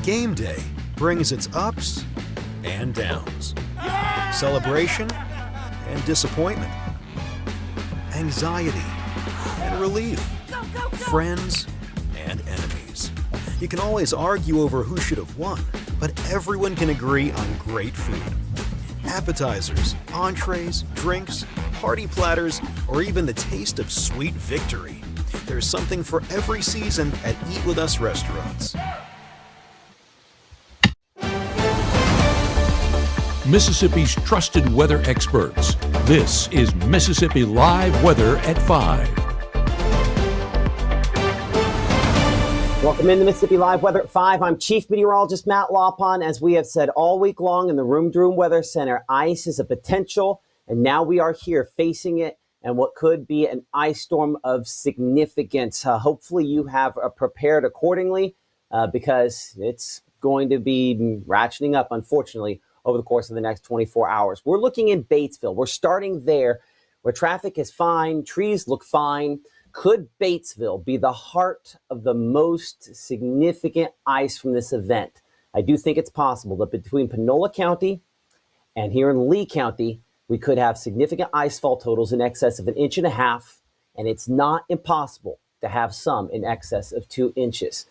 Game day brings its ups and downs, celebration and disappointment, anxiety and relief, friends and enemies. You can always argue over who should have won, but everyone can agree on great food. Appetizers, entrees, drinks, party platters, or even the taste of sweet victory. There's something for every season at Eat With Us restaurants. Mississippi's trusted weather experts. This is Mississippi Live Weather at 5. Welcome into Mississippi Live Weather at 5. I'm Chief Meteorologist Matt Lawpon. As we have said all week long in the Room to Room Weather Center, ice is a potential, and now we are here facing it and what could be an ice storm of significance. Hopefully you have prepared accordingly because it's going to be ratcheting up, unfortunately, over the course of the next 24 hours. We're looking in Batesville. We're starting there where traffic is fine, trees look fine. Could Batesville be the heart of the most significant ice from this event? I do think it's possible that between Panola County and here in Lee County, we could have significant icefall totals in excess of 1.5 inches, and it's not impossible to have some in excess of 2 inches.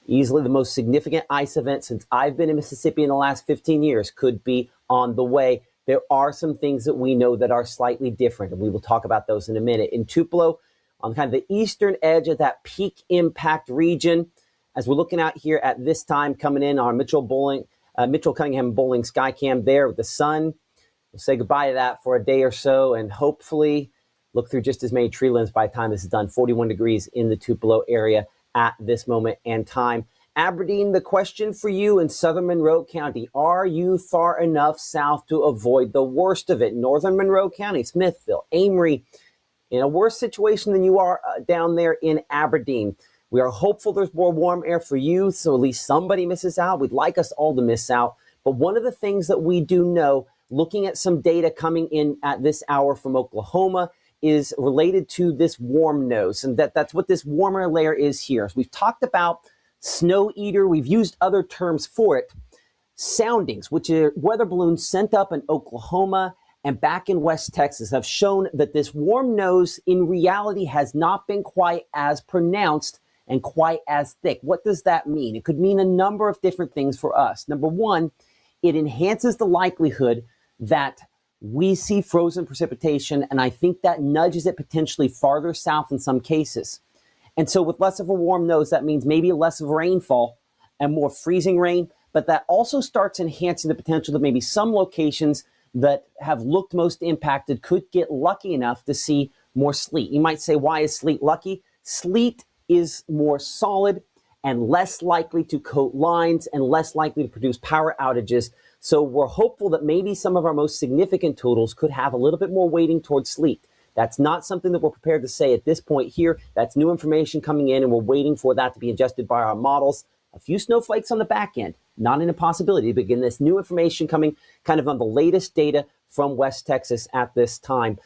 Easily the most significant ice event since I've been in Mississippi in the last 15 years could be on the way. There are some things that we know that are slightly different, and we will talk about those in a minute. In Tupelo, on kind of the eastern edge of that peak impact region, as we're looking out here at this time coming in on Mitchell Cunningham Bowling Skycam there with the sun. We'll say goodbye to that for a day or so and hopefully look through just as many tree limbs by the time this is done. 41 degrees in the Tupelo area at this moment and time. Aberdeen, the question for you in southern Monroe County, are you far enough south to avoid the worst of it? Northern Monroe County, Smithville, Amory, in a worse situation than you are down there in Aberdeen. We are hopeful there's more warm air for you, so at least somebody misses out. We'd like us all to miss out. But one of the things that we do know, looking at some data coming in at this hour from Oklahoma, is related to this warm nose, and that's what this warmer layer is here. We've talked about snow eater. We've used other terms for it. Soundings, which are weather balloons sent up in Oklahoma and back in West Texas, have shown that this warm nose in reality has not been quite as pronounced and quite as thick. What does that mean? It could mean a number of different things for us. Number one, it enhances the likelihood that we see frozen precipitation, and I think that nudges it potentially farther south in some cases. And so with less of a warm nose, that means maybe less of rainfall and more freezing rain, but that also starts enhancing the potential that maybe some locations that have looked most impacted could get lucky enough to see more sleet. You might say, why is sleet lucky? Sleet is more solid and less likely to coat lines and less likely to produce power outages. So we're hopeful that maybe some of our most significant totals could have a little bit more weighting towards sleet. That's not something that we're prepared to say at this point here. That's new information coming in, and we're waiting for that to be adjusted by our models. A few snowflakes on the back end, not an impossibility. But again, this new information coming kind of on the latest data from West Texas at this time.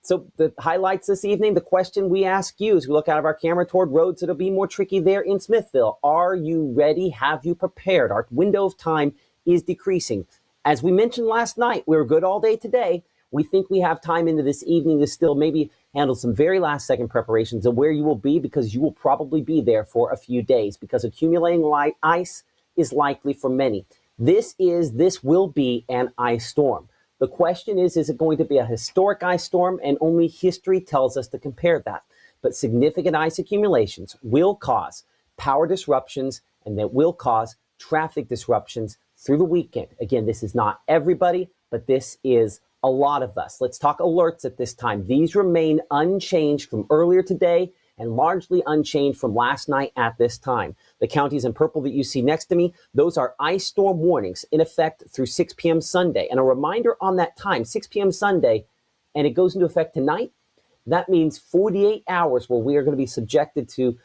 So the highlights this evening, the question we ask you as we look out of our camera toward roads that'll be more tricky there in Smithville. Are you ready? Have you prepared? Our window of time is decreasing. As we mentioned last night, we were good all day today. We think we have time into this evening to still maybe handle some very last second preparations of where you will be, because you will probably be there for a few days because accumulating light ice is likely for many. This will be an ice storm. The question is it going to be a historic ice storm? And only history tells us to compare that. But significant ice accumulations will cause power disruptions, and that will cause traffic disruptions through the weekend. Again, this is not everybody, but this is a lot of us. Let's talk alerts at this time. These remain unchanged from earlier today and largely unchanged from last night at this time. The counties in purple that you see next to me, those are ice storm warnings in effect through 6 p.m. Sunday. And a reminder on that time, 6 p.m. Sunday, and it goes into effect tonight. That means 48 hours where we are going to be subjected to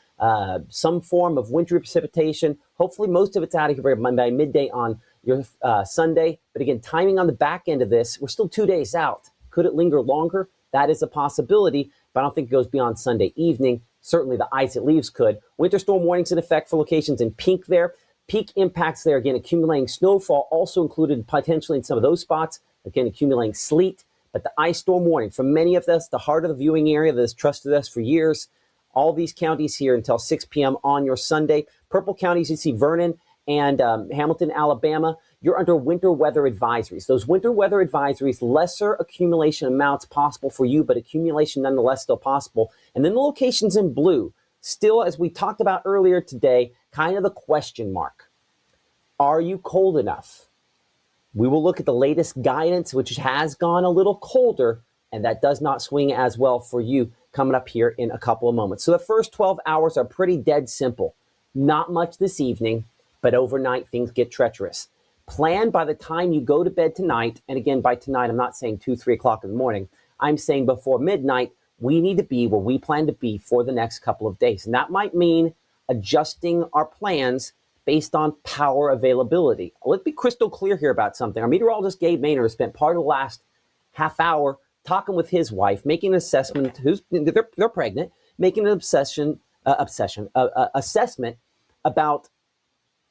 some form of wintry precipitation. Hopefully most of it's out of here by midday on your Sunday. But again, timing on the back end of this, we're still 2 days out. Could it linger longer? That is a possibility, but I don't think it goes beyond Sunday evening. Certainly the ice it leaves could. Winter storm warnings in effect for locations in pink there. Peak impacts there, again, accumulating snowfall, also included potentially in some of those spots, again, accumulating sleet. But the ice storm warning for many of us, the heart of the viewing area that has trusted us for years, all these counties here until 6 p.m. on your Sunday. Purple counties, you see Vernon and Hamilton, Alabama, you're under winter weather advisories. Those winter weather advisories, lesser accumulation amounts possible for you, but accumulation nonetheless still possible. And then the locations in blue, still, as we talked about earlier today, kind of the question mark. Are you cold enough? We will look at the latest guidance, which has gone a little colder, and that does not swing as well for you coming up here in a couple of moments. So the first 12 hours are pretty dead simple. Not much this evening, but overnight things get treacherous. Plan by the time you go to bed tonight, and again, by tonight, I'm not saying 2, 3 o'clock in the morning. I'm saying before midnight, we need to be where we plan to be for the next couple of days. And that might mean adjusting our plans based on power availability. Let's be crystal clear here about something. Our meteorologist, Gabe Maynard, spent part of the last half hour talking with his wife, making an assessment, they're pregnant, making an assessment about,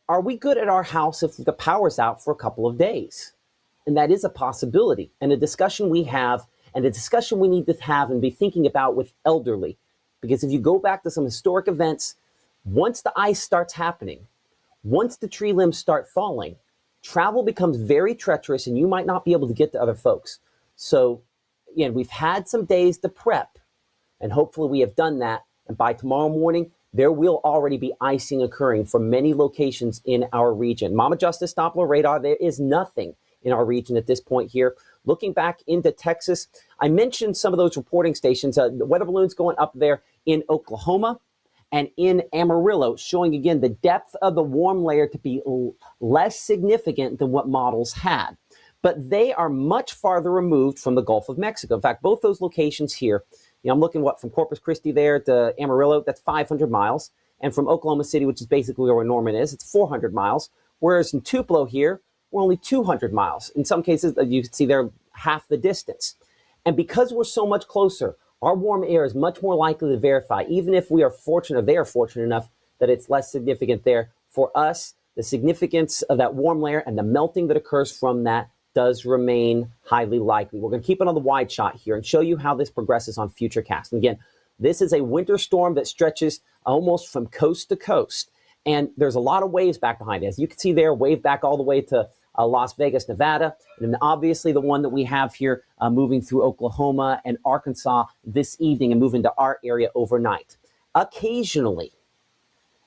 are we good at our house if the power's out for a couple of days? And that is a possibility. And a discussion we have, and a discussion we need to have and be thinking about with elderly. Because if you go back to some historic events, once the ice starts happening, once the tree limbs start falling, travel becomes very treacherous and you might not be able to get to other folks. So, again, we've had some days to prep, and hopefully we have done that. And by tomorrow morning, there will already be icing occurring for many locations in our region. Mama Justice Doppler radar, there is nothing in our region at this point here. Looking back into Texas, I mentioned some of those reporting stations, the weather balloons going up there in Oklahoma and in Amarillo, showing again the depth of the warm layer to be less significant than what models had. But they are much farther removed from the Gulf of Mexico. In fact, both those locations here, I'm looking from Corpus Christi there to Amarillo, that's 500 miles. And from Oklahoma City, which is basically where Norman is, it's 400 miles. Whereas in Tupelo here, we're only 200 miles. In some cases, you can see they're half the distance. And because we're so much closer, our warm air is much more likely to verify, even if we are fortunate, they are fortunate enough that it's less significant there. For us, the significance of that warm layer and the melting that occurs from that does remain highly likely. We're going to keep it on the wide shot here and show you how this progresses on futurecast. And again, this is a winter storm that stretches almost from coast to coast. And there's a lot of waves back behind it. As you can see there, wave back all the way to Las Vegas, Nevada. And then obviously the one that we have here moving through Oklahoma and Arkansas this evening and moving to our area overnight. Occasionally,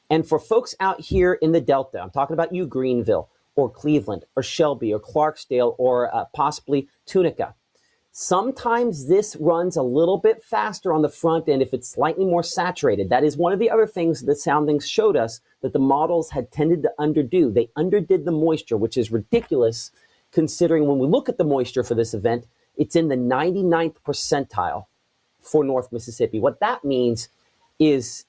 and for folks out here in the Delta, I'm talking about you, Greenville, or Cleveland, or Shelby, or Clarksdale, or possibly Tunica. Sometimes this runs a little bit faster on the front end if it's slightly more saturated. That is one of the other things that soundings showed us that the models had tended to underdo. They underdid the moisture, which is ridiculous considering when we look at the moisture for this event, it's in the 99th percentile for North Mississippi. What that means is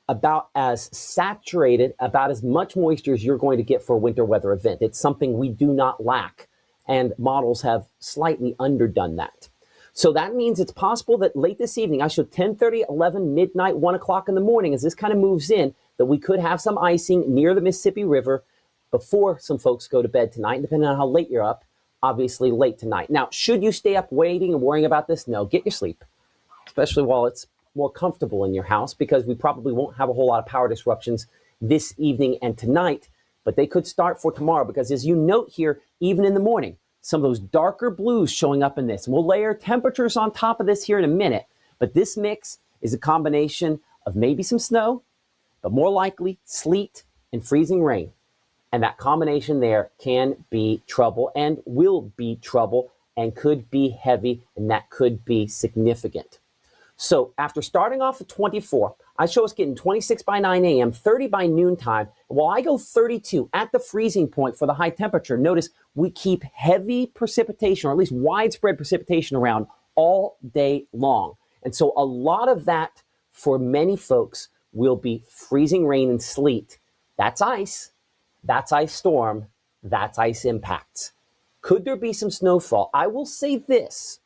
about as saturated, about as much moisture as you're going to get for a winter weather event. It's something we do not lack, and models have slightly underdone that. So that means it's possible that late this evening, I showed 10:30, 11, midnight, 1 o'clock in the morning, as this kind of moves in, that we could have some icing near the Mississippi River before some folks go to bed tonight, depending on how late you're up, obviously late tonight. Now, should you stay up waiting and worrying about this? No, get your sleep, especially while it's more comfortable in your house, because we probably won't have a whole lot of power disruptions this evening and tonight, but they could start for tomorrow, because as you note here, even in the morning, some of those darker blues showing up in this. And we'll layer temperatures on top of this here in a minute, but this mix is a combination of maybe some snow, but more likely sleet and freezing rain. And that combination there can be trouble and will be trouble and could be heavy, and that could be significant. So after starting off at 24, I show us getting 26 by 9 a.m., 30 by noontime. While I go 32 at the freezing point for the high temperature, notice we keep heavy precipitation, or at least widespread precipitation around all day long. And so a lot of that for many folks will be freezing rain and sleet. That's ice storm, that's ice impacts. Could there be some snowfall? I will say this.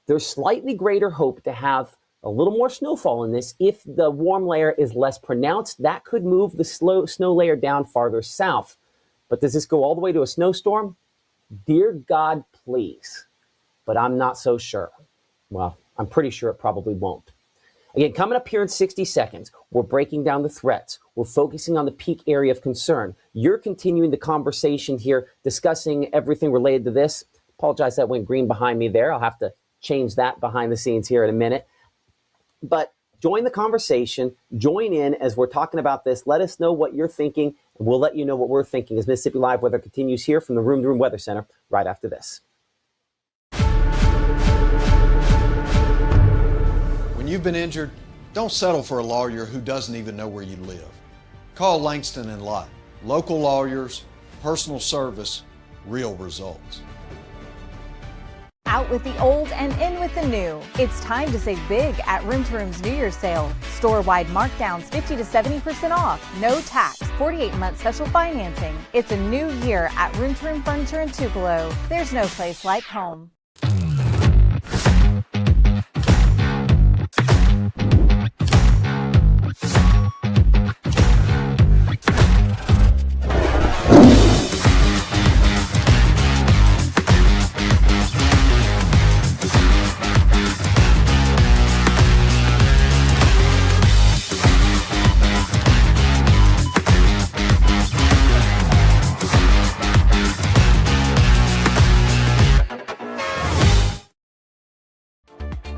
There's slightly greater hope to have a little more snowfall in this. If the warm layer is less pronounced, that could move the snow layer down farther south. But does this go all the way to a snowstorm? Dear God, please. But I'm not so sure. Well, I'm pretty sure it probably won't. Again, coming up here in 60 seconds, we're breaking down the threats. We're focusing on the peak area of concern. You're continuing the conversation here, discussing everything related to this. Apologize that went green behind me there. I'll have to change that behind the scenes here in a minute. But join the conversation, join in as we're talking about this. Let us know what you're thinking, and we'll let you know what we're thinking as Mississippi Live Weather continues here from the Room to Room Weather Center right after this. When you've been injured, don't settle for a lawyer who doesn't even know where you live. Call Langston and Lott. Local lawyers, personal service, real results. Out with the old and in with the new. It's time to save big at Room to Room's New Year's sale. Store-wide markdowns 50 to 70% off. No tax, 48-month special financing. It's a new year at Room to Room Furniture in Tupelo. There's no place like home.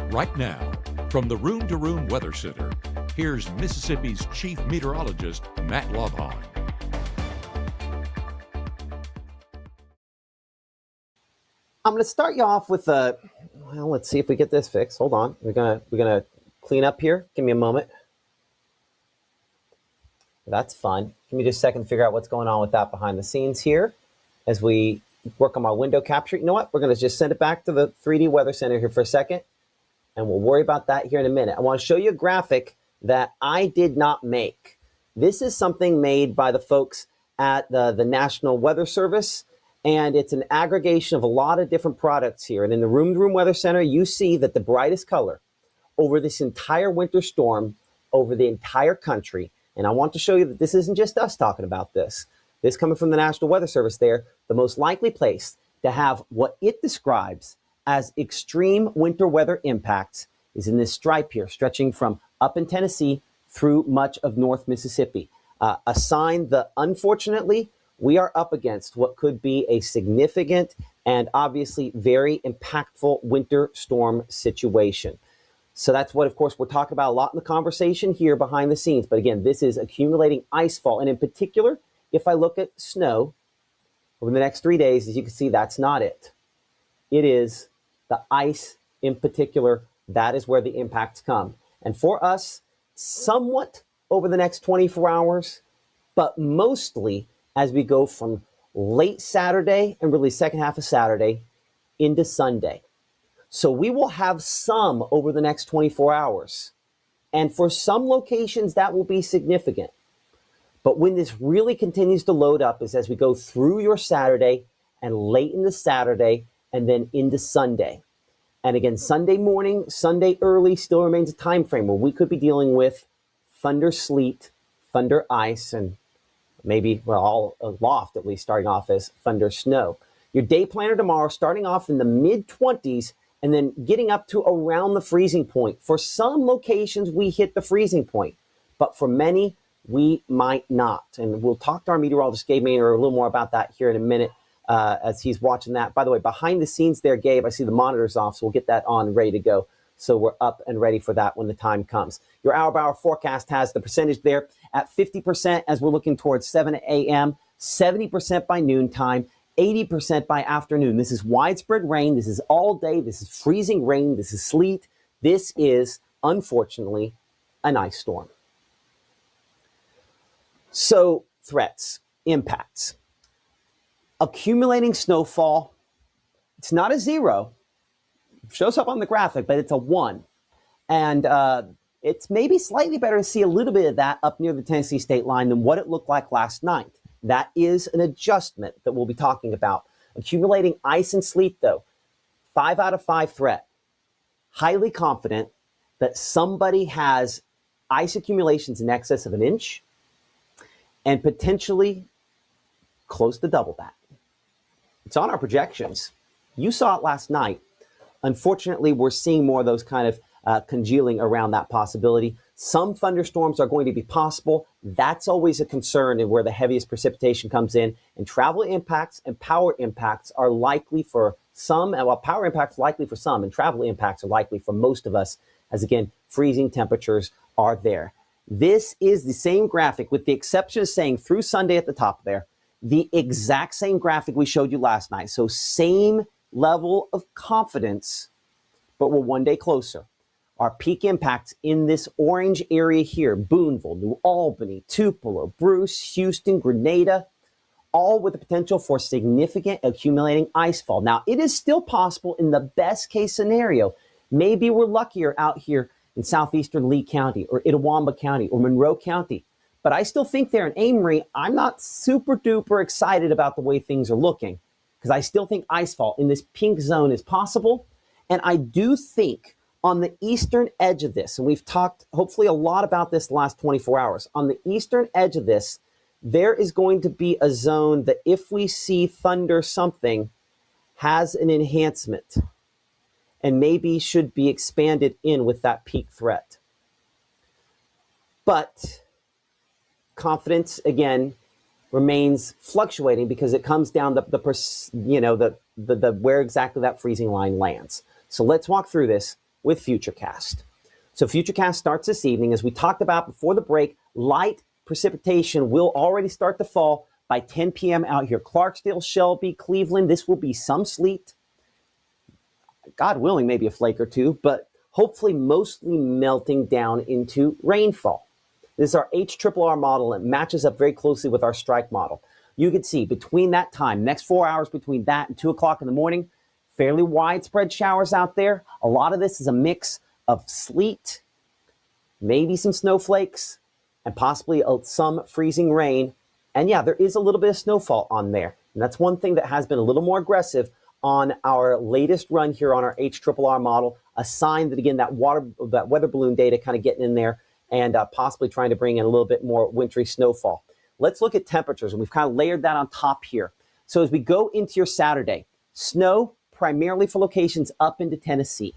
Right now, from the Room to Room Weather Center, here's Mississippi's Chief Meteorologist, Matt Lobhon. I'm going to start you off with well, let's see if we get this fixed. Hold on. We're gonna clean up here. Give me a moment. That's fun. Give me just a second to figure out what's going on with that behind the scenes here as we work on my window capture. You know what? We're going to just send it back to the 3D Weather Center here for a second, and we'll worry about that here in a minute. I want to show you a graphic that I did not make. This is something made by the folks at the National Weather Service, and it's an aggregation of a lot of different products here. And in the Room to Room Weather Center, you see that the brightest color over this entire winter storm, over the entire country, and I want to show you that this isn't just us talking about this. This coming from the National Weather Service there, the most likely place to have what it describes as extreme winter weather impacts is in this stripe here, stretching from up in Tennessee through much of North Mississippi. A sign that, unfortunately, we are up against what could be a significant and obviously very impactful winter storm situation. So that's what, of course, we're talking about a lot in the conversation here behind the scenes. But again, this is accumulating ice fall. And in particular, if I look at snow over the next 3 days, as you can see, that's not it. It is the ice in particular. That is where the impacts come. And for us, somewhat over the next 24 hours, but mostly as we go from late Saturday and really second half of Saturday into Sunday. So we will have some over the next 24 hours. And for some locations, that will be significant. But when this really continues to load up is as we go through your Saturday and late into Saturday and then into Sunday. And again, Sunday morning, Sunday early still remains a time frame where we could be dealing with thunder sleet, thunder ice, and maybe, well, all aloft at least starting off as thunder snow. Your day planner tomorrow starting off in the mid-20s and then getting up to around the freezing point. For some locations, we hit the freezing point, but for many, we might not. And we'll talk to our meteorologist, Gabe Maynard, a little more about that here in a minute as he's watching that. By the way, behind the scenes there, Gabe, I see the monitors off, so we'll get that on ready to go. So we're up and ready for that when the time comes. Your hour-by-hour forecast has the percentage there at 50% as we're looking towards 7 a.m., 70% by noontime, 80% by afternoon. This is widespread rain. This is all day. This is freezing rain. This is sleet. This is, unfortunately, an ice storm. So, threats, impacts. Accumulating snowfall. It's not a 0. It shows up on the graphic, but it's a 1. And it's maybe slightly better to see a little bit of that up near the Tennessee state line than what it looked like last night. That is an adjustment that we'll be talking about. Accumulating ice and sleet, though, 5 out of 5 threat. Highly confident that somebody has ice accumulations in excess of an inch and potentially close to double that. It's on our projections. You saw it last night. Unfortunately, we're seeing more of those kind of congealing around that possibility. Some thunderstorms are going to be possible. That's always a concern and where the heaviest precipitation comes in. And travel impacts and power impacts are likely for some, and while power impacts are likely for some, and travel impacts are likely for most of us, as again, freezing temperatures are there. This is the same graphic, with the exception of saying through Sunday at the top there, the exact same graphic we showed you last night. So same level of confidence, but we're one day closer. Our peak impacts in this orange area here, Boonville, New Albany, Tupelo, Bruce, Houston, Grenada, all with the potential for significant accumulating icefall. Now, it is still possible in the best case scenario. Maybe we're luckier out here in southeastern Lee County or Itawamba County or Monroe County. But I still think there in Amory, I'm not super duper excited about the way things are looking, because I still think icefall in this pink zone is possible. And I do think on the eastern edge of this, and we've talked hopefully a lot about this the last 24 hours, on the eastern edge of this, there is going to be a zone that if we see thunder something has an enhancement and maybe should be expanded in with that peak threat. But confidence, again, remains fluctuating because it comes down the where exactly that freezing line lands. So let's walk through this with futurecast. So futurecast starts this evening. As we talked about before the break, light precipitation will already start to fall by 10 p.m. out here. Clarksdale, Shelby, Cleveland, this will be some sleet. God willing, maybe a flake or two, but hopefully mostly melting down into rainfall. This is our HRRR model, and it matches up very closely with our strike model. You can see between that time, next 4 hours between that and 2 o'clock in the morning, fairly widespread showers out there. A lot of this is a mix of sleet, maybe some snowflakes, and possibly some freezing rain. And yeah, there is a little bit of snowfall on there. And that's one thing that has been a little more aggressive on our latest run here on our HRRR model, a sign that, again, that weather balloon data kind of getting in there and possibly trying to bring in a little bit more wintry snowfall. Let's look at temperatures, and we've kind of layered that on top here. So as we go into your Saturday, snow primarily for locations up into Tennessee.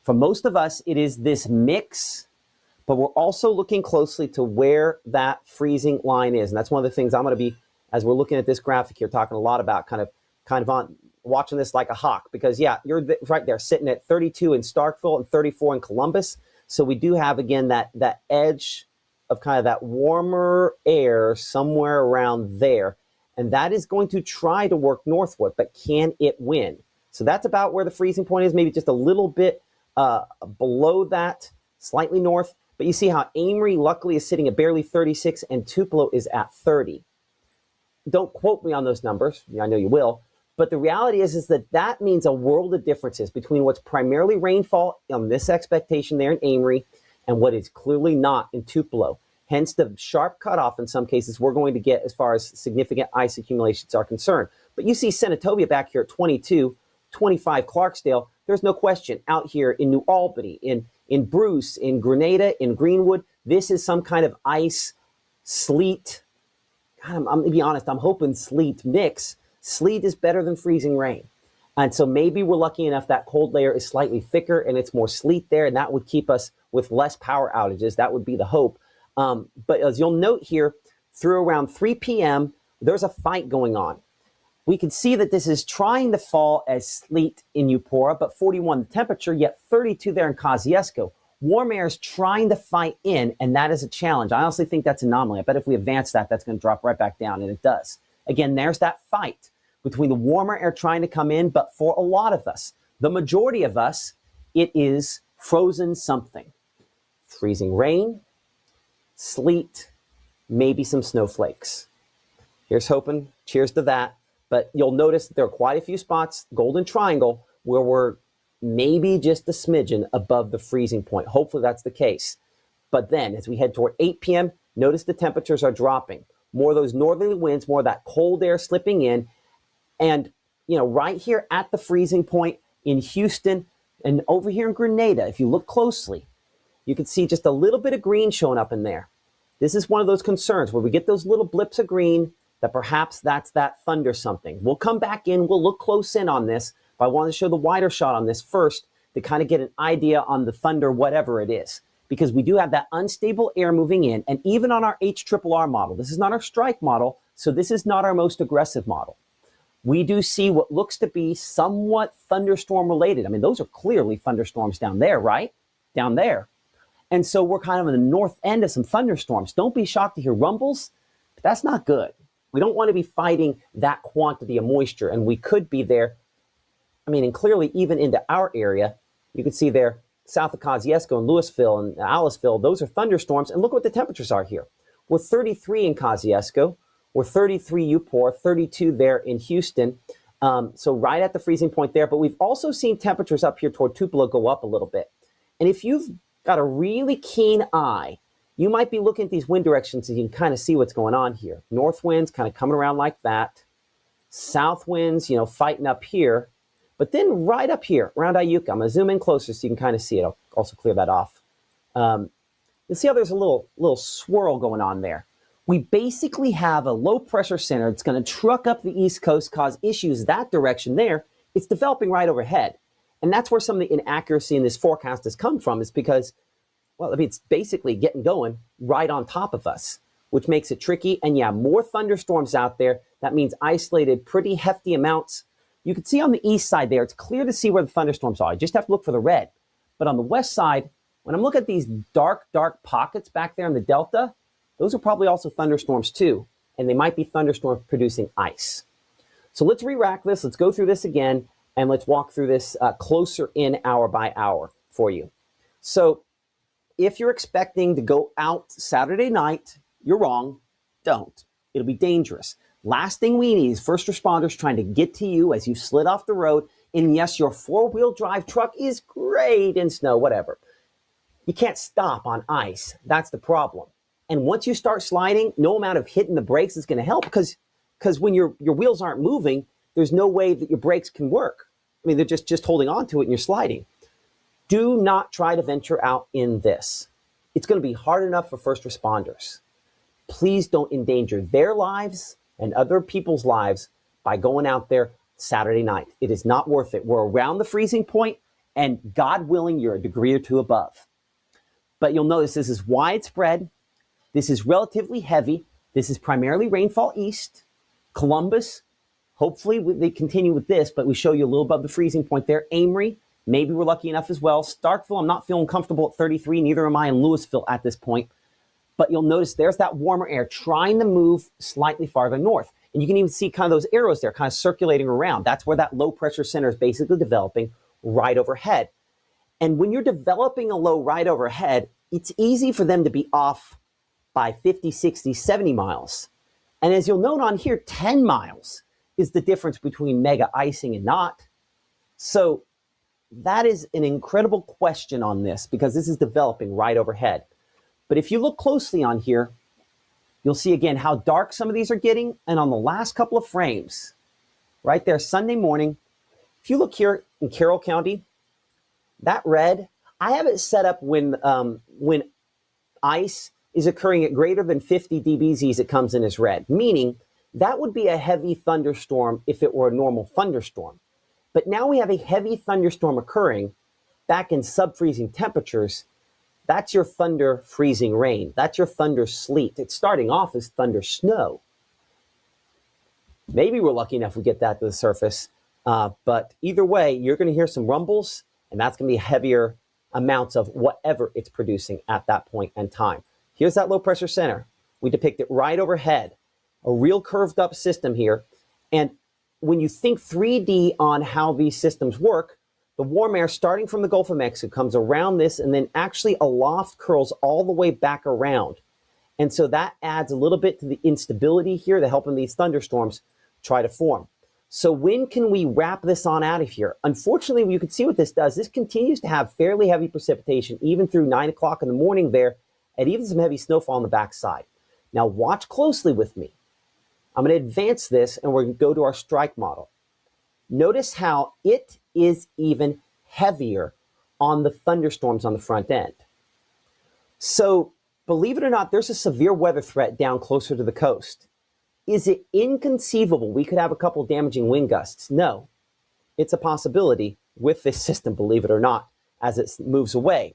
For most of us, it is this mix, but we're also looking closely to where that freezing line is. And that's one of the things I'm going to be, as we're looking at this graphic here, talking a lot about, kind of on watching this like a hawk, because yeah, you're right there sitting at 32 in Starkville and 34 in Columbus. So we do have, again, that edge of kind of that warmer air somewhere around there. And that is going to try to work northward, but can it win? So that's about where the freezing point is, maybe just a little bit below that, slightly north. But you see how Amory luckily is sitting at barely 36 and Tupelo is at 30. Don't quote me on those numbers. I know you will. But the reality is that means a world of differences between what's primarily rainfall on this expectation there in Amory and what is clearly not in Tupelo. Hence the sharp cutoff in some cases we're going to get as far as significant ice accumulations are concerned. But you see Senatobia back here at 22, 25 Clarksdale. There's no question out here in New Albany, in Bruce, in Grenada, in Greenwood. This is some kind of ice, sleet. God, I'm going to be honest, I'm hoping sleet mix. Sleet is better than freezing rain. And so maybe we're lucky enough that cold layer is slightly thicker and it's more sleet there, and that would keep us with less power outages. That would be the hope. But as you'll note here, through around 3 p.m., there's a fight going on. We can see that this is trying to fall as sleet in Eupora, but 41 the temperature, yet 32 there in Kosciuszko. Warm air is trying to fight in, and that is a challenge. I honestly think that's an anomaly. I bet if we advance that, that's going to drop right back down, and it does. Again, there's that fight between the warmer air trying to come in, but for a lot of us, the majority of us, it is frozen something. Freezing rain, sleet, maybe some snowflakes. Here's hoping. Cheers to that. But you'll notice that there are quite a few spots, Golden Triangle, where we're maybe just a smidgen above the freezing point. Hopefully that's the case. But then as we head toward 8 p.m., notice the temperatures are dropping. More of those northerly winds, more of that cold air slipping in. And, right here at the freezing point in Houston, And over here in Grenada, if you look closely, you can see just a little bit of green showing up in there. This is one of those concerns where we get those little blips of green that perhaps that's that thunder something. We'll come back in, we'll look close in on this, but I wanted to show the wider shot on this first to kind of get an idea on the thunder, whatever it is, because we do have that unstable air moving in. And even on our HRRR model, this is not our strike model, so this is not our most aggressive model. We do see what looks to be somewhat thunderstorm related. I mean, those are clearly thunderstorms down there, right? Down there. And so we're kind of in the north end of some thunderstorms. Don't be shocked to hear rumbles, but that's not good. We don't want to be fighting that quantity of moisture, and we could be there. I mean, and clearly even into our area, you can see there, south of Kosciuszko and Louisville and Aliceville, those are thunderstorms. And look what the temperatures are here. We're 33 in Kosciuszko. We're 33 Upor, 32 there in Houston. So right at the freezing point there. But we've also seen temperatures up here toward Tupelo go up a little bit. And if you've got a really keen eye, you might be looking at these wind directions and you can kind of see what's going on here. North winds kind of coming around like that. South winds, fighting up here. But then right up here around Iuka, I'm going to zoom in closer so you can kind of see it. I'll also clear that off. You'll see how there's a little swirl going on there. We basically have a low pressure center that's going to truck up the East Coast, cause issues that direction there. It's developing right overhead. And that's where some of the inaccuracy in this forecast has come from, is because, well, I mean, it's basically getting going right on top of us, which makes it tricky. And yeah, more thunderstorms out there. That means isolated, pretty hefty amounts. You can see on the east side there, it's clear to see where the thunderstorms are. You just have to look for the red. But on the west side, when I'm looking at these dark pockets back there in the delta, those are probably also thunderstorms too. And they might be thunderstorms producing ice. So let's re-rack this. Let's go through this again. And let's walk through this closer in hour by hour for you. So if you're expecting to go out Saturday night, you're wrong. Don't. It'll be dangerous. Last thing we need is first responders trying to get to you as you slid off the road. And yes, your four-wheel drive truck is great in snow, whatever. You can't stop on ice. That's the problem. And once you start sliding, no amount of hitting the brakes is going to help, because when your wheels aren't moving, there's no way that your brakes can work. I mean, they're just holding on to it and you're sliding. Do not try to venture out in this. It's going to be hard enough for first responders. Please don't endanger their lives and other people's lives by going out there Saturday night. It is not worth it. We're around the freezing point, and God willing, you're a degree or two above. But you'll notice this is widespread. This is relatively heavy. This is primarily rainfall east. Columbus, hopefully they continue with this, but we show you a little above the freezing point there. Amory, maybe we're lucky enough as well. Starkville, I'm not feeling comfortable at 33. Neither am I in Louisville at this point. But you'll notice there's that warmer air trying to move slightly farther north. And you can even see kind of those arrows there kind of circulating around. That's where that low pressure center is basically developing right overhead. And when you're developing a low right overhead, it's easy for them to be off by 50, 60, 70 miles. And as you'll note on here, 10 miles is the difference between mega icing and not. So that is an incredible question on this, because this is developing right overhead. But if you look closely on here, you'll see again how dark some of these are getting. And on the last couple of frames, right there, Sunday morning, if you look here in Carroll County, that red, I have it set up when ice is occurring at greater than 50 dBz, it comes in as red, meaning that would be a heavy thunderstorm if it were a normal thunderstorm. But now we have a heavy thunderstorm occurring back in sub-freezing temperatures. That's your thunder freezing rain. That's your thunder sleet. It's starting off as thunder snow. Maybe we're lucky enough we get that to the surface. But either way, you're going to hear some rumbles, and that's going to be heavier amounts of whatever it's producing at that point in time. Here's that low pressure center. We depict it right overhead, a real curved up system here. And when you think 3D on how these systems work, the warm air starting from the Gulf of Mexico comes around this and then actually aloft curls all the way back around. And so that adds a little bit to the instability here to helping these thunderstorms try to form. So when can we wrap this on out of here? Unfortunately, you can see what this does. This continues to have fairly heavy precipitation even through 9 o'clock in the morning there, and even some heavy snowfall on the backside. Now watch closely with me. I'm going to advance this and we're going to go to our strike model. Notice how it is even heavier on the thunderstorms on the front end. So believe it or not, there's a severe weather threat down closer to the coast. Is it inconceivable we could have a couple damaging wind gusts? No, it's a possibility with this system, believe it or not, as it moves away.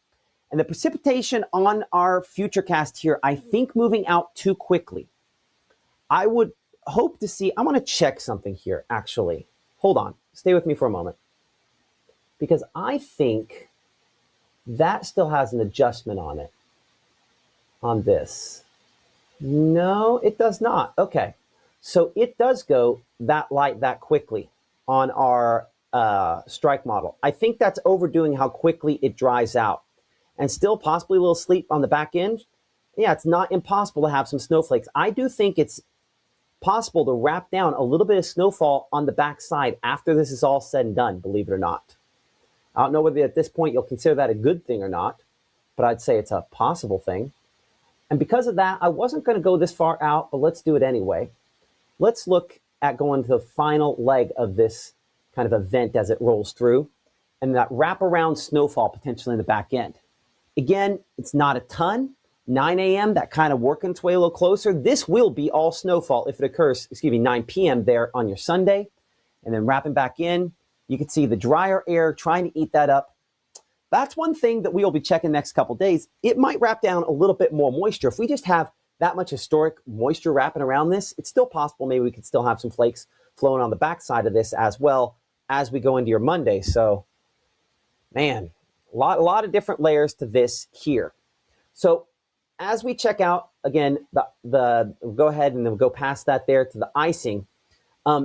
And the precipitation on our futurecast here, I think moving out too quickly. I would hope to see, I want to check something here, actually. Hold on, stay with me for a moment. Because I think that still has an adjustment on it, on this. No, it does not. Okay, so it does go that light that quickly on our strike model. I think that's overdoing how quickly it dries out. And still possibly a little sleep on the back end. Yeah, it's not impossible to have some snowflakes. I do think it's possible to wrap down a little bit of snowfall on the back side after this is all said and done, believe it or not. I don't know whether at this point you'll consider that a good thing or not, but I'd say it's a possible thing. And because of that, I wasn't going to go this far out, but let's do it anyway. Let's look at going to the final leg of this kind of event as it rolls through, and that wraparound snowfall potentially in the back end. Again, it's not a ton. 9 a.m., that kind of working its way a little closer. This will be all snowfall if it occurs, 9 p.m. there on your Sunday. And then wrapping back in, you can see the drier air trying to eat that up. That's one thing that we will be checking next couple days. It might wrap down a little bit more moisture. If we just have that much historic moisture wrapping around this, it's still possible maybe we could still have some flakes flowing on the backside of this as well as we go into your Monday. So, man, a lot of different layers to this here. So as we check out, again, go ahead and then we'll go past that there to the icing.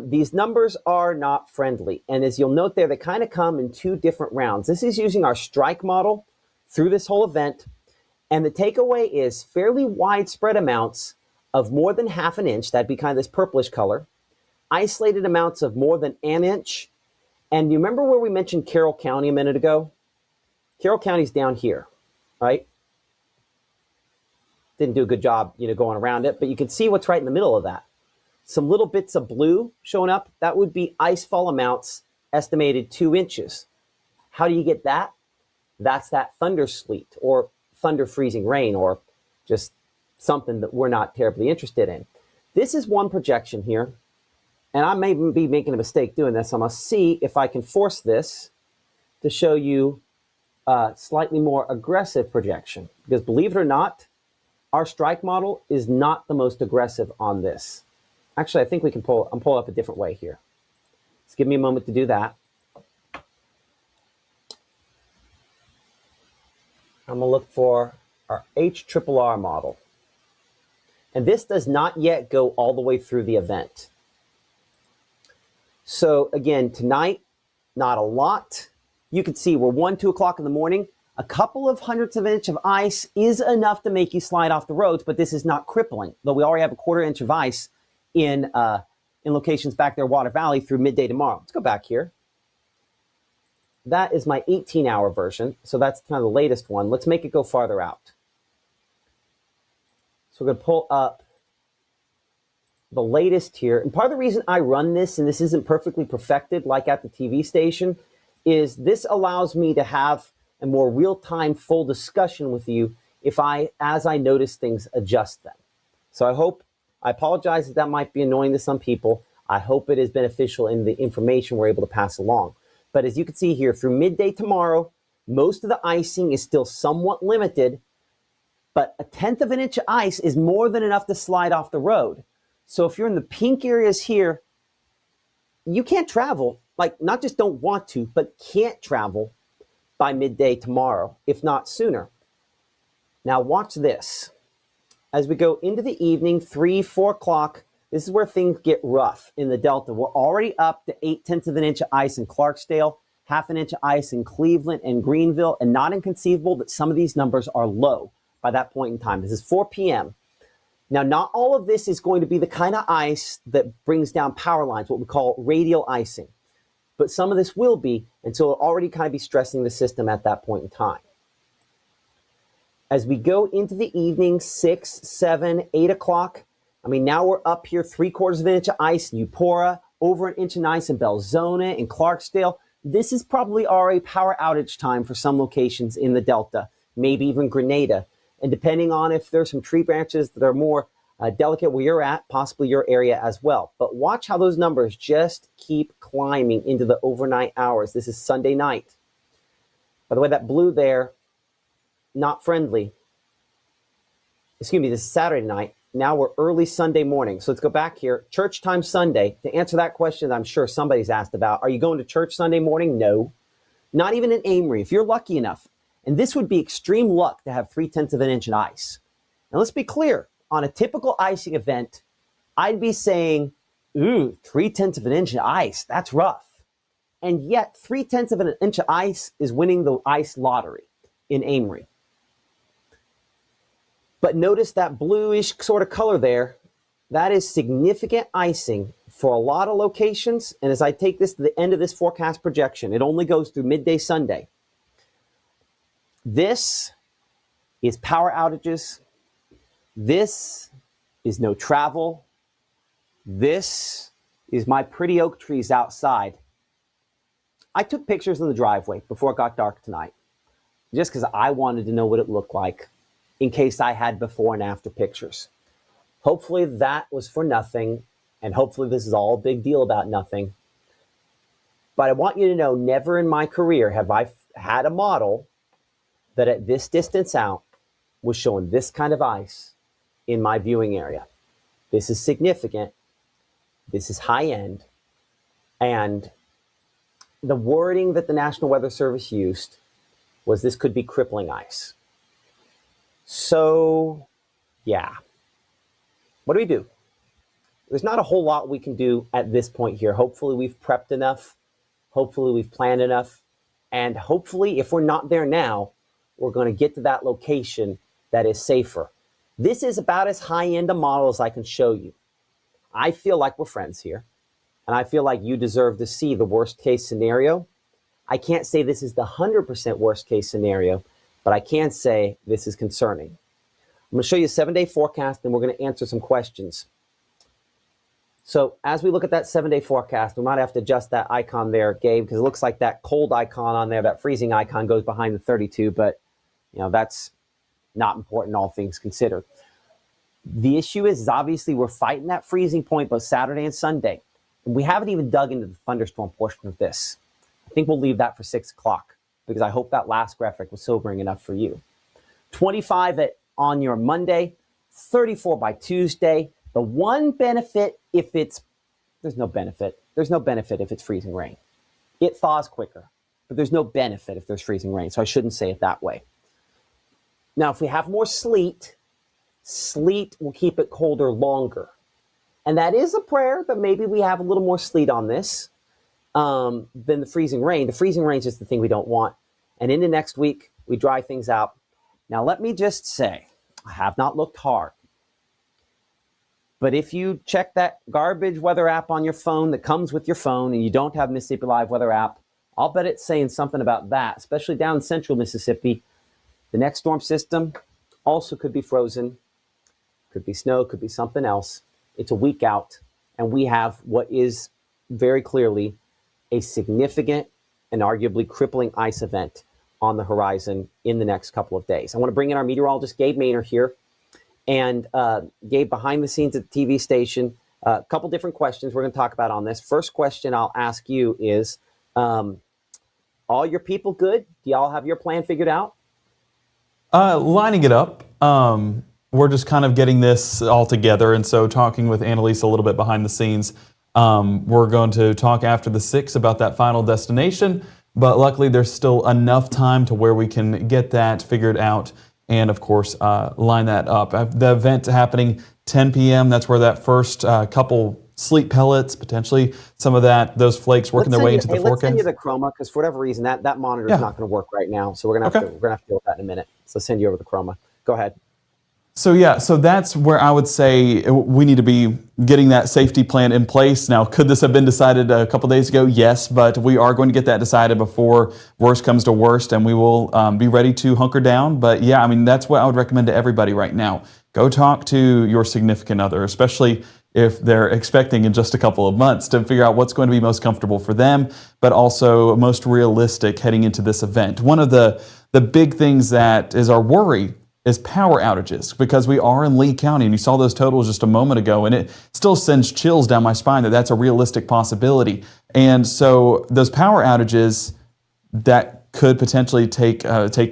These numbers are not friendly. And as you'll note there, they kind of come in two different rounds. This is using our strike model through this whole event. And the takeaway is fairly widespread amounts of more than half an inch. That'd be kind of this purplish color. Isolated amounts of more than an inch. And you remember where we mentioned Carroll County a minute ago? Carroll County's down here, right? Didn't do a good job, going around it, but you can see what's right in the middle of that. Some little bits of blue showing up. That would be icefall amounts estimated 2 inches. How do you get that? That's that thunder sleet or thunder freezing rain or just something that we're not terribly interested in. This is one projection here, and I may be making a mistake doing this. I'm going to see if I can force this to show you a slightly more aggressive projection. Because believe it or not, our strike model is not the most aggressive on this. Actually, I think we can I'm pulling up a different way here. Just give me a moment to do that. I'm going to look for our HRRR model. And this does not yet go all the way through the event. So again, tonight, not a lot. You can see we're 1, 2 o'clock in the morning. A couple of hundredths of an inch of ice is enough to make you slide off the roads, but this is not crippling. Though we already have a 1/4 inch of ice in locations back there, Water Valley, through midday tomorrow. Let's go back here. That is my 18-hour version, so that's kind of the latest one. Let's make it go farther out. So we're going to pull up the latest here. And part of the reason I run this, and this isn't perfectly perfected like at the TV station, is this allows me to have a more real-time full discussion with you as I notice things, adjust them. So I apologize that might be annoying to some people. I hope it is beneficial in the information we're able to pass along. But as you can see here, through midday tomorrow, most of the icing is still somewhat limited, but 1/10 of an inch of ice is more than enough to slide off the road. So if you're in the pink areas here, you can't travel, not just don't want to, but can't travel by midday tomorrow, if not sooner. Now watch this. As we go into the evening, 3, 4 o'clock, this is where things get rough in the Delta. We're already up to 0.8 of an inch of ice in Clarksdale, 1/2 an inch of ice in Cleveland and Greenville, and not inconceivable that some of these numbers are low by that point in time. This is 4 p.m. Now, not all of this is going to be the kind of ice that brings down power lines, what we call radial icing. But some of this will be, and so it'll already kind of be stressing the system at that point in time. As we go into the evening, 6, 7, 8 o'clock, now we're up here 3/4 of an inch of ice in Eupora, over an inch of ice in Belzona, in Clarksdale. This is probably already power outage time for some locations in the Delta, maybe even Grenada. And depending on if there's some tree branches that are more delicate where you're at, possibly your area as well. But watch how those numbers just keep climbing into the overnight hours. This is Sunday night. By the way, that blue there, not friendly. Excuse me, this is Saturday night. Now we're early Sunday morning. So let's go back here. Church time Sunday. To answer that question, I'm sure somebody's asked about, are you going to church Sunday morning? No. Not even in Amory, if you're lucky enough. And this would be extreme luck to have 0.3 of an inch of ice. And let's be clear, on a typical icing event, I'd be saying, ooh, 0.3 of an inch of ice, that's rough. And yet 0.3 of an inch of ice is winning the ice lottery in Amory. But notice that bluish sort of color there. That is significant icing for a lot of locations. And as I take this to the end of this forecast projection, it only goes through midday Sunday. This is power outages. This is no travel. This is my pretty oak trees outside. I took pictures in the driveway before it got dark tonight, just because I wanted to know what it looked like in case I had before and after pictures. Hopefully that was for nothing, and hopefully this is all a big deal about nothing. But I want you to know, never in my career have I had a model that at this distance out was showing this kind of ice in my viewing area. This is significant. This is high end. And the wording that the National Weather Service used was this could be crippling ice. So, yeah. What do? There's not a whole lot we can do at this point here. Hopefully we've prepped enough. Hopefully we've planned enough. And hopefully if we're not there now, we're going to get to that location that is safer. This is about as high-end a model as I can show you. I feel like we're friends here. And I feel like you deserve to see the worst case scenario. I can't say this is the 100% worst case scenario, but I can say this is concerning. I'm going to show you a 7-day forecast, and we're going to answer some questions. So as we look at that 7-day forecast, we might have to adjust that icon there, Gabe, because it looks like that cold icon on there, that freezing icon goes behind the 32, but that's not important, all things considered. The issue is obviously we're fighting that freezing point both Saturday and Sunday. And we haven't even dug into the thunderstorm portion of this. I think we'll leave that for 6 o'clock because I hope that last graphic was sobering enough for you. 25 on your Monday, 34 by Tuesday. The one benefit there's no benefit if it's freezing rain. It thaws quicker, but there's no benefit if there's freezing rain. So I shouldn't say it that way. Now, if we have more sleet will keep it colder longer. And that is a prayer that maybe we have a little more sleet on this than the freezing rain. The freezing rain is just the thing we don't want. And into next week, we dry things out. Now, let me just say, I have not looked hard. But if you check that garbage weather app on your phone that comes with your phone and you don't have Mississippi Live weather app, I'll bet it's saying something about that, especially down in central Mississippi. The next storm system also could be frozen, could be snow, could be something else. It's a week out, and we have what is very clearly a significant and arguably crippling ice event on the horizon in the next couple of days. I want to bring in our meteorologist, Gabe Maynor, here. And Gabe, behind the scenes at the TV station, a couple different questions we're going to talk about on this. First question I'll ask you is, all your people good? Do y'all have your plan figured out? Lining it up. We're just kind of getting this all together. And so talking with Annalise a little bit behind the scenes, we're going to talk after the 6 about that final destination. But luckily, there's still enough time to where we can get that figured out and, of course, line that up. The event happening 10 p.m., that's where that first couple sleet pellets, potentially some of those flakes working their way into the forecast. Let's send you the chroma, because for whatever reason, that monitor is not going to work right now. So we're going to have to deal with that in a minute. So send you over the chroma. Go ahead. So that's where I would say we need to be getting that safety plan in place. Now, could this have been decided a couple days ago? Yes, but we are going to get that decided before worst comes to worst, and we will be ready to hunker down. But that's what I would recommend to everybody right now. Go talk to your significant other, especially if they're expecting in just a couple of months, to figure out what's going to be most comfortable for them, but also most realistic heading into this event. One of the big things that is our worry is power outages, because we are in Lee County, and you saw those totals just a moment ago, and it still sends chills down my spine that that's a realistic possibility. And so those power outages that could potentially take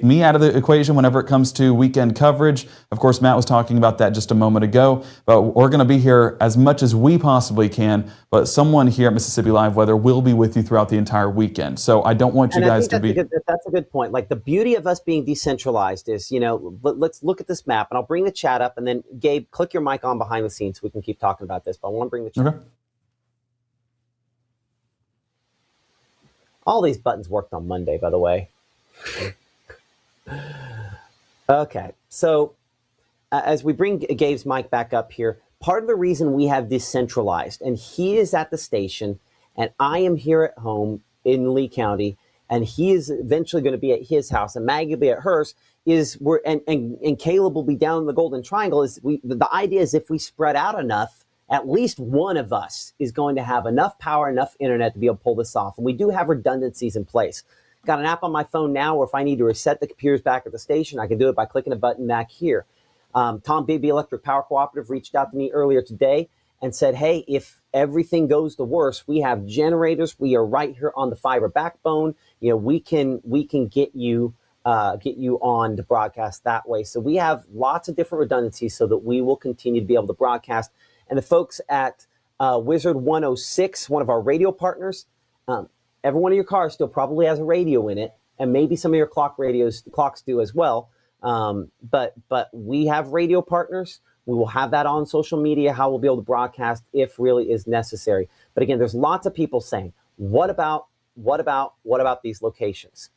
me out of the equation whenever it comes to weekend coverage. Of course, Matt was talking about that just a moment ago, but we're going to be here as much as we possibly can, but someone here at Mississippi Live Weather will be with you throughout the entire weekend. So I don't want you guys to be... That's a good point. Like, the beauty of us being decentralized is, let's look at this map, and I'll bring the chat up, and then Gabe, click your mic on behind the scenes so we can keep talking about this, but I want to bring the chat up. All these buttons worked on Monday, by the way. Okay, so as we bring Gabe's mic back up here, part of the reason we have decentralized, and he is at the station, and I am here at home in Lee County, and he is eventually going to be at his house, and Maggie will be at hers, and Caleb will be down in the Golden Triangle. The idea is, if we spread out enough, at least one of us is going to have enough power, enough internet to be able to pull this off. And we do have redundancies in place. Got an app on my phone now where if I need to reset the computers back at the station, I can do it by clicking a button back here. Tom Bigby Electric Power Cooperative reached out to me earlier today and said, hey, if everything goes the worst, we have generators. We are right here on the fiber backbone. We can get you on to broadcast that way. So we have lots of different redundancies so that we will continue to be able to broadcast. And the folks at Wizard 106, one of our radio partners, every one of your cars still probably has a radio in it, and maybe some of your clocks do as well. But we have radio partners. We will have that on social media, how we'll be able to broadcast if really is necessary. But again, there's lots of people saying, what about these locations?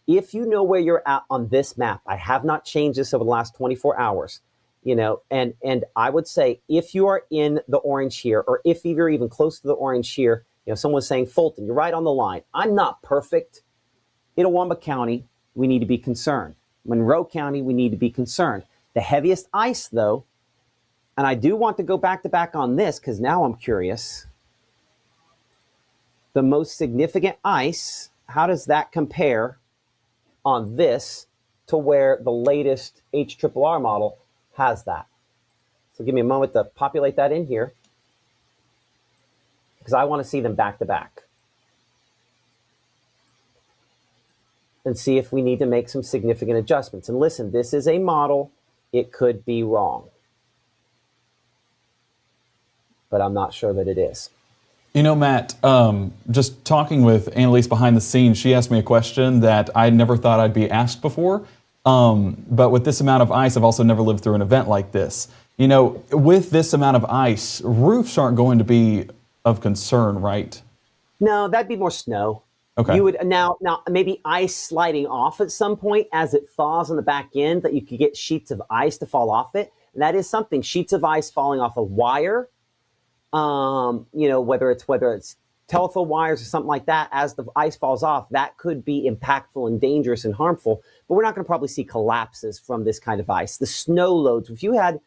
If you know where you're at on this map, I have not changed this over the last 24 hours. And I would say, if you are in the orange here, or if you're even close to the orange here, someone's saying, Fulton, you're right on the line. I'm not perfect. Itawamba County, we need to be concerned. Monroe County, we need to be concerned. The heaviest ice, though, and I do want to go back to back on this, because now I'm curious. The most significant ice, how does that compare on this to where the latest HRRR model has that? So give me a moment to populate that in here, because I want to see them back to back and see if we need to make some significant adjustments. And listen, this is a model. It could be wrong, but I'm not sure that it is. Matt, just talking with Annalise behind the scenes, she asked me a question that I never thought I'd be asked before. But with this amount of ice, I've also never lived through an event like this. With this amount of ice, roofs aren't going to be of concern, right? No, that'd be more snow. Okay. You would now maybe ice sliding off at some point as it thaws on the back end, that you could get sheets of ice to fall off it. And that is something, sheets of ice falling off a wire, whether it's telephone wires or something like that, as the ice falls off, that could be impactful and dangerous and harmful. But we're not going to probably see collapses from this kind of ice. The snow loads, if you had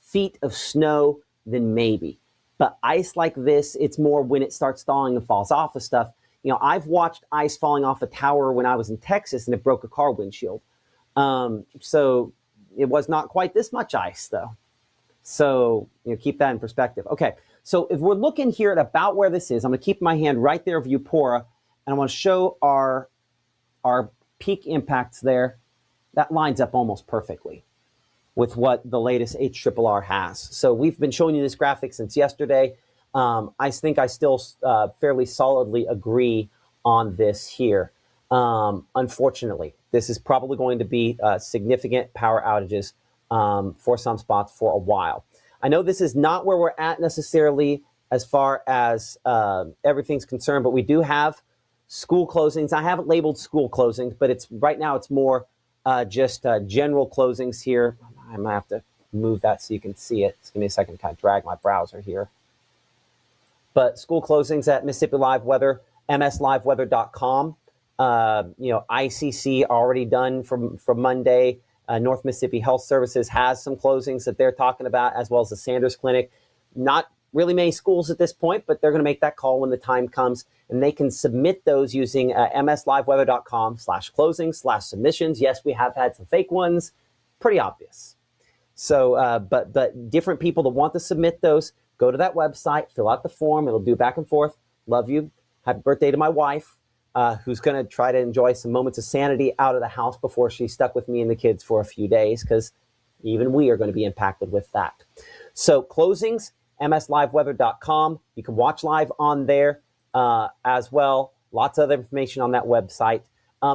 feet of snow, then maybe. But ice like this, it's more when it starts thawing and falls off of stuff. I've watched ice falling off a tower when I was in Texas, and it broke a car windshield. So it was not quite this much ice, though. So keep that in perspective. Okay, so if we're looking here at about where this is, I'm going to keep my hand right there of Eupora, and I want to show our peak impacts there. That lines up almost perfectly with what the latest HRRR has. So we've been showing you this graphic since yesterday. I think I still fairly solidly agree on this here. Unfortunately, this is probably going to be significant power outages for some spots for a while. I know this is not where we're at necessarily as far as everything's concerned, but we do have school closings. I haven't labeled school closings, but right now it's more just general closings here. I might have to move that so you can see it. Just give me a second to kind of drag my browser here. But school closings at Mississippi Live Weather, msliveweather.com. ICC already done from Monday. North Mississippi Health Services has some closings that they're talking about, as well as the Sanders Clinic. Not really many schools at this point, but they're going to make that call when the time comes, and they can submit those using msliveweather.com/closing/submissions. Yes, we have had some fake ones, pretty obvious. So, but different people that want to submit those, go to that website, fill out the form. It'll do back and forth. Love you. Happy birthday to my wife, who's going to try to enjoy some moments of sanity out of the house before she's stuck with me and the kids for a few days, because even we are going to be impacted with that. So closings, msliveweather.com. You can watch live on there as well. Lots of other information on that website.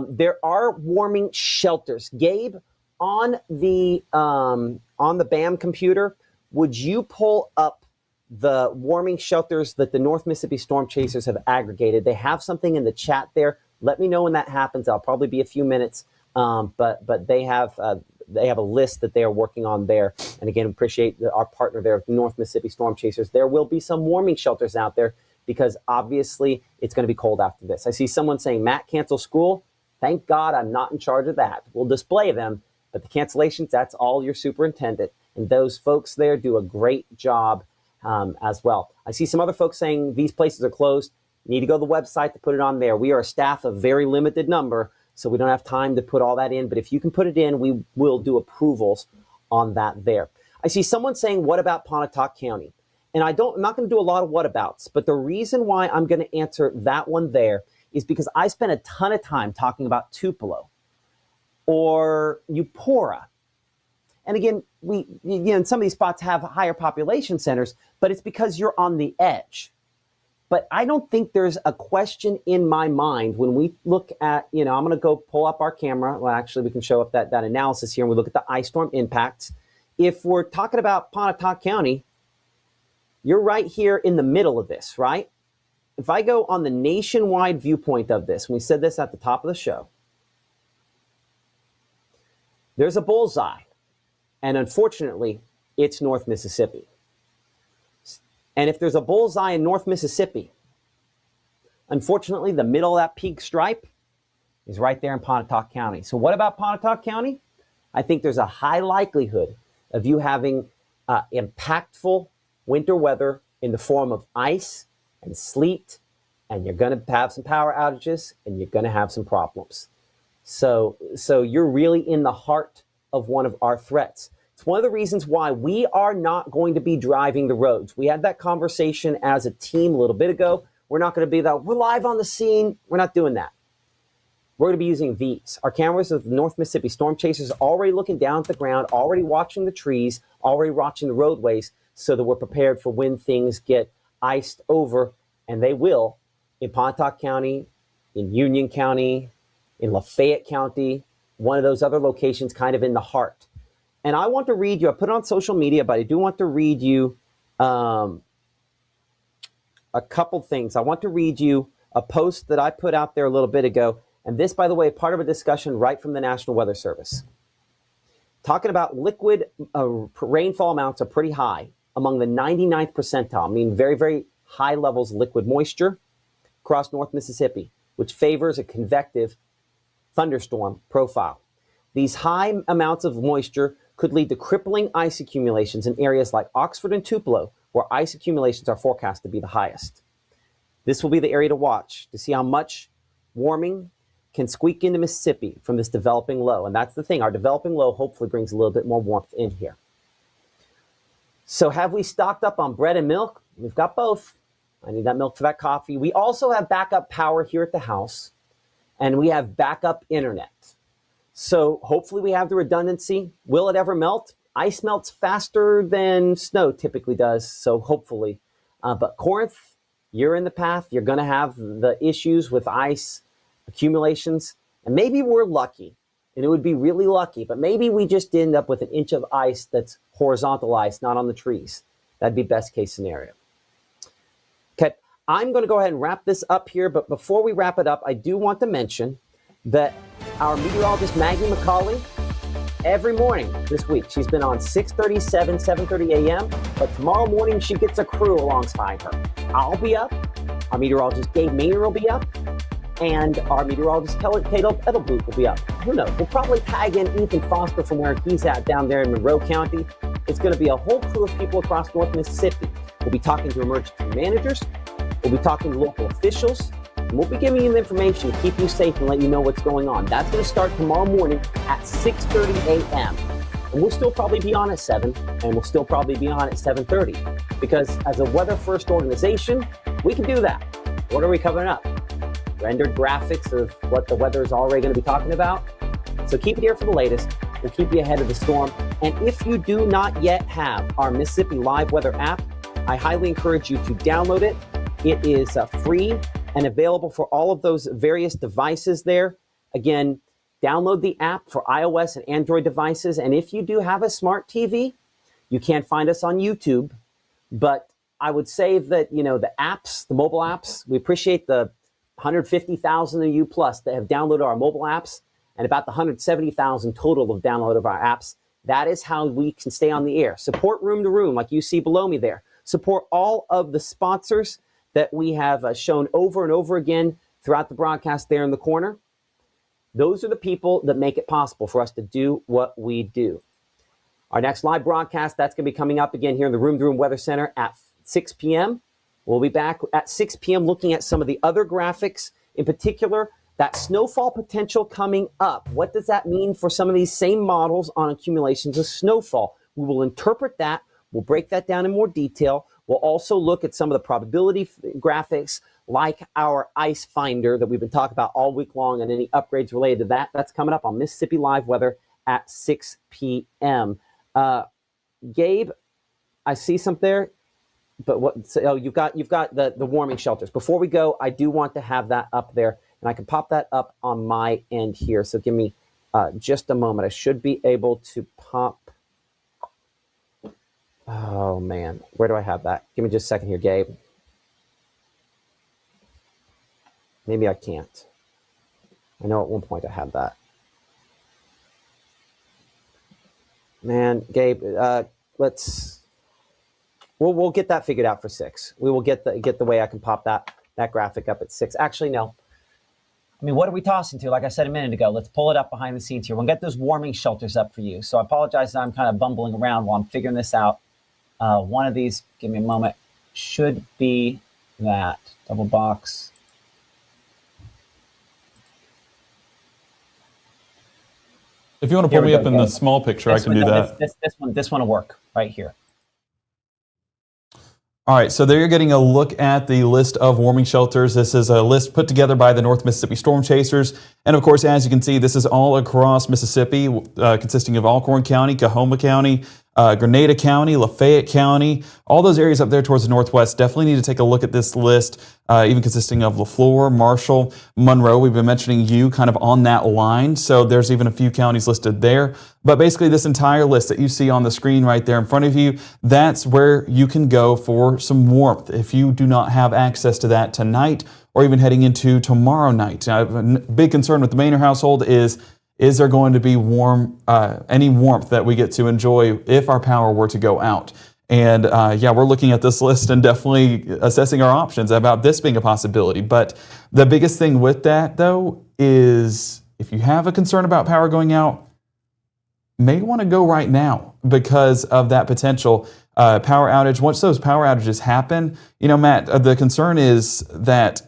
There are warming shelters. Gabe, on the BAM computer, would you pull up the warming shelters that the North Mississippi Storm Chasers have aggregated? They have something in the chat there. Let me know when that happens. I'll probably be a few minutes, but they have a list that they are working on there. And again, appreciate our partner there, the North Mississippi Storm Chasers. There will be some warming shelters out there because obviously it's going to be cold after this. I see someone saying, Matt, cancel school. Thank God I'm not in charge of that. We'll display them, but the cancellations, that's all your superintendent. And those folks there do a great job as well. I see some other folks saying these places are closed. You need to go to the website to put it on there. We are a staff of very limited number, so we don't have time to put all that in. But if you can put it in, we will do approvals on that there. I see someone saying, what about Pontotoc County? And I'm not going to do a lot of whatabouts, but the reason why I'm going to answer that one there is because I spent a ton of time talking about Tupelo or Eupora. And again, some of these spots have higher population centers, but it's because you're on the edge. But I don't think there's a question in my mind when we look at, I'm going to go pull up our camera. Well, actually, we can show up that analysis here, and we look at the ice storm impacts. If we're talking about Pontotoc County, you're right here in the middle of this, right? If I go on the nationwide viewpoint of this, and we said this at the top of the show, there's a bullseye. And unfortunately, it's North Mississippi. And if there's a bullseye in North Mississippi, unfortunately, the middle of that peak stripe is right there in Pontotoc County. So what about Pontotoc County? I think there's a high likelihood of you having impactful winter weather in the form of ice and sleet, and you're going to have some power outages, and you're going to have some problems. So you're really in the heart of one of our threats. It's one of the reasons why we are not going to be driving the roads. We had that conversation as a team a little bit ago. We're not going to be we're live on the scene. We're not doing that. We're going to be using these. Our cameras of the North Mississippi Storm Chasers already looking down at the ground, already watching the trees, already watching the roadways, so that we're prepared for when things get iced over, and they will, in Pontotoc County, in Union County, in Lafayette County, one of those other locations kind of in the heart. And I want to read you, I put it on social media, but I do want to read you a couple things. I want to read you a post that I put out there a little bit ago. And this, by the way, part of a discussion right from the National Weather Service. Talking about liquid rainfall amounts are pretty high, among the 99th percentile, I mean very, very high levels of liquid moisture across North Mississippi, which favors a convective thunderstorm profile. These high amounts of moisture could lead to crippling ice accumulations in areas like Oxford and Tupelo, where ice accumulations are forecast to be the highest. This will be the area to watch to see how much warming can squeak into Mississippi from this developing low. And that's the thing, our developing low hopefully brings a little bit more warmth in here. So have we stocked up on bread and milk? We've got both. I need that milk for that coffee. We also have backup power here at the house, and we have backup internet. So hopefully we have the redundancy. Will it ever melt? Ice melts faster than snow typically does, so hopefully. But Corinth, you're in the path. You're going to have the issues with ice accumulations. And maybe we're lucky, and it would be really lucky, but maybe we just end up with an inch of ice that's horizontal ice, not on the trees. That'd be best case scenario. Okay, I'm going to go ahead and wrap this up here, but before we wrap it up, I do want to mention that our meteorologist, Maggie McCauley, every morning this week, she's been on 6:30, 7:30 a.m., but tomorrow morning she gets a crew alongside her. I'll be up, our meteorologist Gabe Maynard will be up, and our meteorologist Cato Edelblut will be up. Who knows? We'll probably tag in Ethan Foster from where he's at down there in Monroe County. It's going to be a whole crew of people across North Mississippi. We'll be talking to emergency managers. We'll be talking to local officials. And we'll be giving you the information to keep you safe and let you know what's going on. That's going to start tomorrow morning at 6:30 a.m. And we'll still probably be on at 7, and we'll still probably be on at 7:30. Because as a weather-first organization, we can do that. What are we covering up? Rendered graphics of what the weather is already going to be talking about. So keep it here for the latest. We'll keep you ahead of the storm. And if you do not yet have our Mississippi Live Weather app, I highly encourage you to download it. It is free and available for all of those various devices there. Again, download the app for iOS and Android devices. And if you do have a smart TV, you can't find us on YouTube. But I would say that, the apps, the mobile apps, we appreciate the 150,000 of you plus that have downloaded our mobile apps, and about the 170,000 total have downloaded our apps. That is how we can stay on the air. Support Room to Room, like you see below me there. Support all of the sponsors that we have shown over and over again throughout the broadcast there in the corner. Those are the people that make it possible for us to do what we do. Our next live broadcast, that's going to be coming up again here in the Room to Room Weather Center at 6 p.m. We'll be back at 6 p.m. looking at some of the other graphics, in particular, that snowfall potential coming up. What does that mean for some of these same models on accumulations of snowfall? We will interpret that. We'll break that down in more detail. We'll also look at some of the probability graphics, like our ice finder that we've been talking about all week long, and any upgrades related to that. That's coming up on Mississippi Live Weather at 6 p.m. Gabe, I see something there. But you've got the warming shelters. Before we go, I do want to have that up there, and I can pop that up on my end here. So give me just a moment. I should be able to pop. Oh man, where do I have that? Give me just a second here, Gabe. Maybe I can't. I know at one point I had that. Man, Gabe, We'll get that figured out for 6. We will get the way I can pop that graphic up at 6. Actually, no. I mean, what are we tossing to? Like I said a minute ago, let's pull it up behind the scenes here. We'll get those warming shelters up for you. So I apologize that I'm kind of bumbling around while I'm figuring this out. One of these, give me a moment, should be that double box. If you want to pull me up in the small picture, I can do that. This one will work right here. All right, so there you're getting a look at the list of warming shelters. This is a list put together by the North Mississippi Storm Chasers. And of course, as you can see, this is all across Mississippi, consisting of Alcorn County, Coahoma County, Grenada County, Lafayette County, all those areas up there towards the northwest. Definitely need to take a look at this list, even consisting of LaFleur, Marshall, Monroe. We've been mentioning you kind of on that line, so there's even a few counties listed there. But basically this entire list that you see on the screen right there in front of you, that's where you can go for some warmth if you do not have access to that tonight or even heading into tomorrow night. Now, a big concern with the Maynard household is there going to be any warmth that we get to enjoy if our power were to go out? And we're looking at this list and definitely assessing our options about this being a possibility. But the biggest thing with that, though, is if you have a concern about power going out, may want to go right now because of that potential power outage. Once those power outages happen, Matt, the concern is that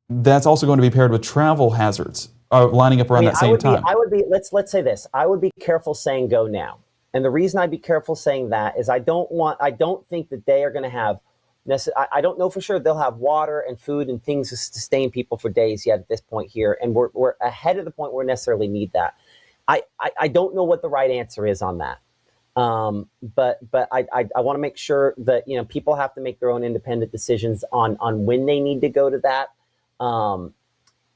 that's also going to be paired with travel hazards. Lining up around that same time. Let's say this. I would be careful saying go now. And the reason I'd be careful saying that is I don't think that they are going to have, I don't know for sure they'll have water and food and things to sustain people for days yet at this point here. And we're ahead of the point where we necessarily need that. I don't know what the right answer is on that. But I want to make sure that, people have to make their own independent decisions on when they need to go to that.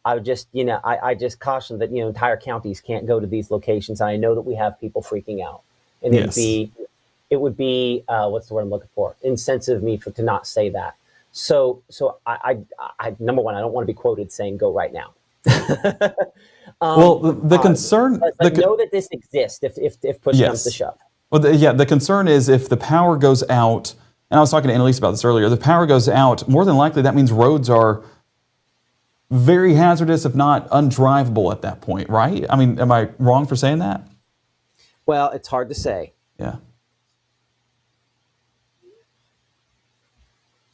I would just, I just caution that, entire counties can't go to these locations. And I know that we have people freaking out, and yes. it would be what's the word I'm looking for? Insensitive of me to not say that. So I number one, I don't want to be quoted saying go right now. Well, the concern, but know that this exists if push comes to shove. Well, the concern is if the power goes out, and I was talking to Annalise about this earlier, the power goes out, more than likely that means roads are very hazardous, if not undrivable at that point, right? I mean, am I wrong for saying that? Well, it's hard to say. Yeah.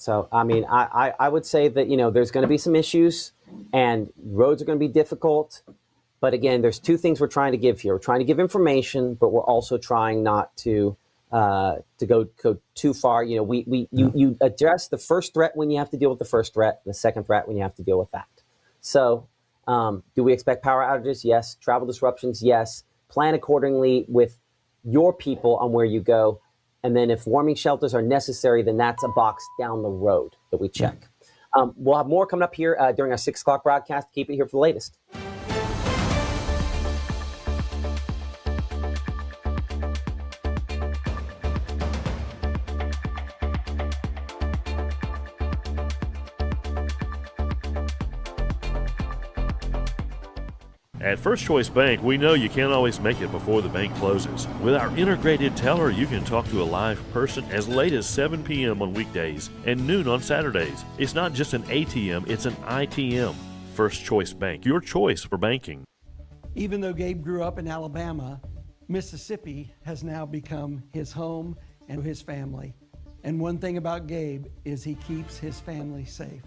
So, I mean, I would say that, there's going to be some issues and roads are going to be difficult. But again, there's two things we're trying to give here. We're trying to give information, but we're also trying not to go too far. You address the first threat when you have to deal with the first threat, the second threat when you have to deal with that. So do we expect power outages? Yes. Travel disruptions? Yes. Plan accordingly with your people on where you go. And then if warming shelters are necessary, then that's a box down the road that we check. We'll have more coming up here during our 6 o'clock broadcast. Keep it here for the latest. At First Choice Bank, we know you can't always make it before the bank closes. With our integrated teller, you can talk to a live person as late as 7 p.m. on weekdays and noon on Saturdays. It's not just an ATM, it's an ITM. First Choice Bank, your choice for banking. Even though Gabe grew up in Alabama, Mississippi has now become his home and his family. And one thing about Gabe is he keeps his family safe.